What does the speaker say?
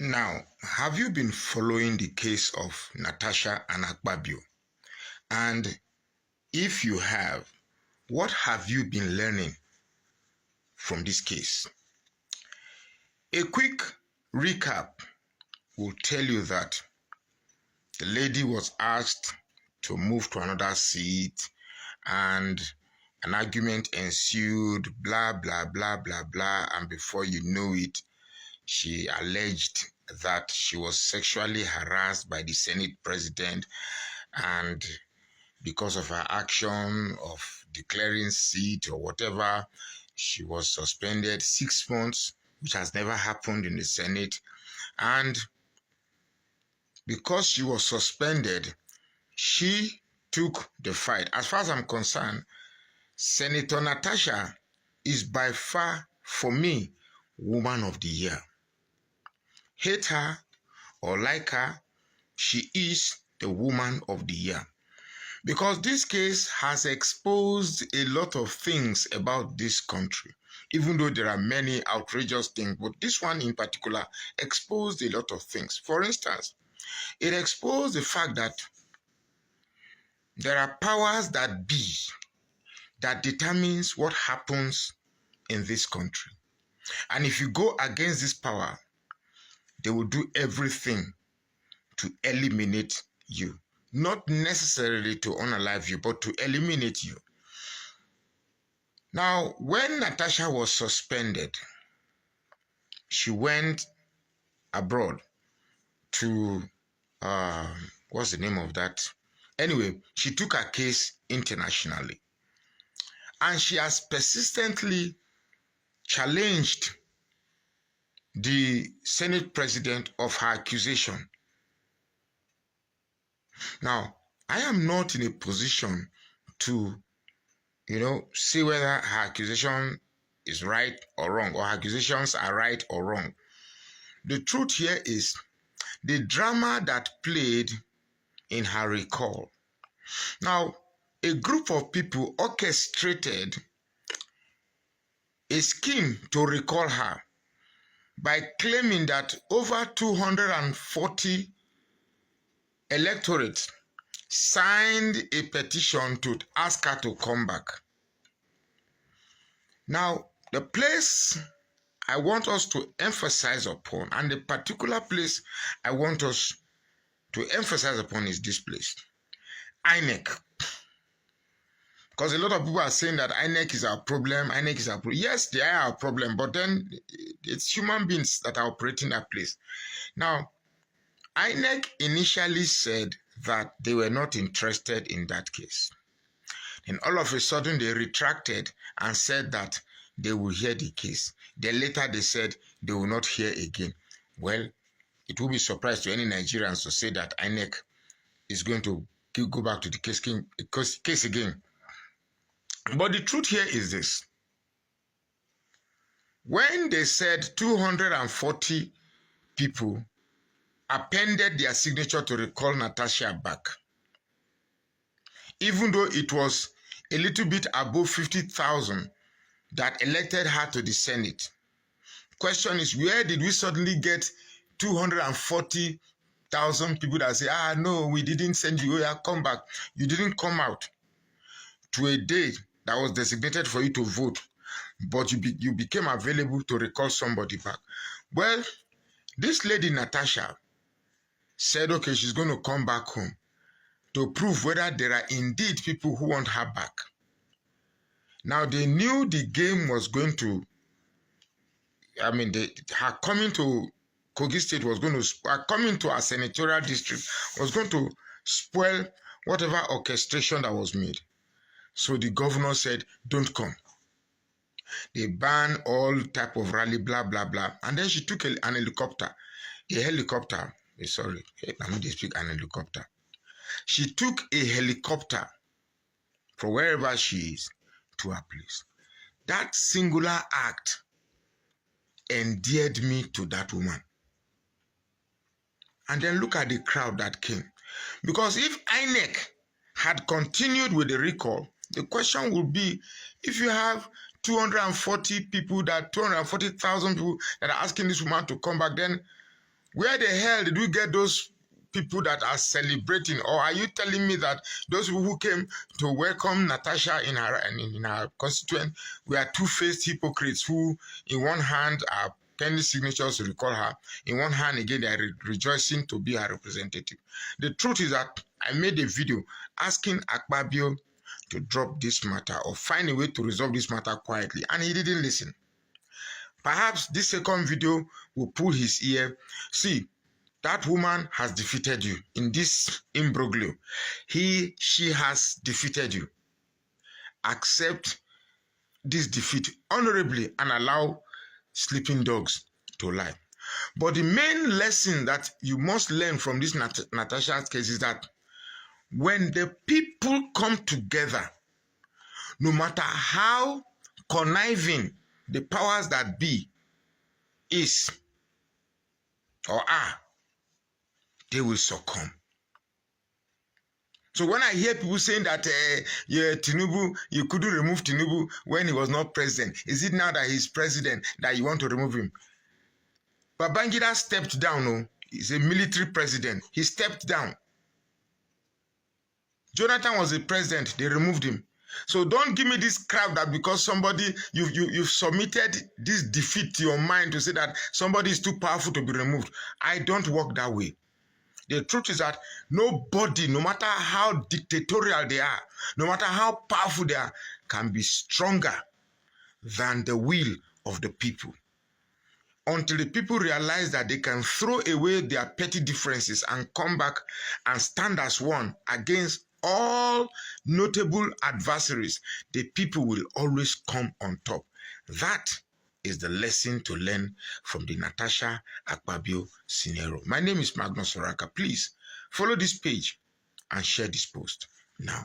Now, have you been following the case of Natasha and Akpabio? And if you have, what have you been learning from this case? A quick recap will tell you that the lady was asked to move to another seat and an argument ensued, blah, blah, blah, blah, blah. And before you know it, she alleged that she was sexually harassed by the Senate president, and because of her action of declaring seat or whatever, she was suspended 6 months, which has never happened in the Senate. And because she was suspended, she took the fight. As far as I'm concerned, Senator Natasha is by far, for me, Woman of the Year. Hate her or like her, she is the Woman of the Year. Because this case has exposed a lot of things about this country, even though there are many outrageous things, but this one in particular exposed a lot of things. For instance, it exposed the fact that there are powers that be that determines what happens in this country. And if you go against this power, they will do everything to eliminate you. Not necessarily to unalive you, but to eliminate you. Now, when Natasha was suspended, she went abroad to, what's the name of that? Anyway, she took her case internationally. And she has persistently challenged the Senate president of her accusation. Now, I am not in a position to, say whether her accusation is right or wrong, or her accusations are right or wrong. The truth here is the drama that played in her recall. Now, a group of people orchestrated a scheme to recall her by claiming that over 240 electorates signed a petition to ask her to come back. Now, the place I want us to emphasize upon, and the particular place I want us to emphasize upon, is this place, INEC. Because a lot of people are saying that INEC is our problem, INEC is our problem. Yes, they are our problem, but then it's human beings that are operating that place. Now, INEC initially said that they were not interested in that case. And all of a sudden, they retracted and said that they will hear the case. Then later, they said they will not hear again. Well, it will be a surprise to any Nigerians to say that INEC is going to go back to the case again. But the truth here is this. When they said 240 people appended their signature to recall Natasha back, even though it was a little bit above 50,000 that elected her to the Senate. Question is, where did we suddenly get 240,000 people that say, no, we didn't send you, come back. You didn't come out to a day that was designated for you to vote, but you became available to recall somebody back. Well, this lady Natasha said, okay, she's going to come back home to prove whether there are indeed people who want her back. Now, they knew the game was going to, her coming to Kogi State was going to, coming to our senatorial district was going to spoil whatever orchestration that was made. So the governor said, don't come. They banned all type of rally, blah, blah, blah. And then she took an helicopter. She took a helicopter from wherever she is to her place. That singular act endeared me to that woman. And then look at the crowd that came. Because if INEC had continued with the recall, the question would be, if you have 240,000 people that are asking this woman to come back, then Where the hell did we get those people that are celebrating? Or are you telling me that those people who came to welcome Natasha in her constituent were two-faced hypocrites who, in one hand, are penny signatures to recall her, in one hand, again, they are rejoicing to be her representative? The truth is that I made a video asking Akpabio to drop this matter or find a way to resolve this matter quietly, and he didn't listen. Perhaps this second video will pull his ear. See, that woman has defeated you in this imbroglio. She has defeated you. Accept this defeat honorably and allow sleeping dogs to lie. But the main lesson that you must learn from this Natasha's case is that when the people come together, no matter how conniving the powers that be is or are, they will succumb. So when I hear people saying that Tinubu, you couldn't remove Tinubu when he was not president, is it now that he's president that you want to remove him? Babangida stepped down. No, he's a military president. He stepped down. Jonathan was the president. They removed him. So don't give me this crap that because somebody, you've submitted this defeat to your mind to say that somebody is too powerful to be removed. I don't work that way. The truth is that nobody, no matter how dictatorial they are, no matter how powerful they are, can be stronger than the will of the people. Until the people realize that they can throw away their petty differences and come back and stand as one against all notable adversaries, the people will always come on top. That is the lesson to learn from the Natasha Akpabio scenario. My name is Magnus Oraka. Please follow this page and share this post now.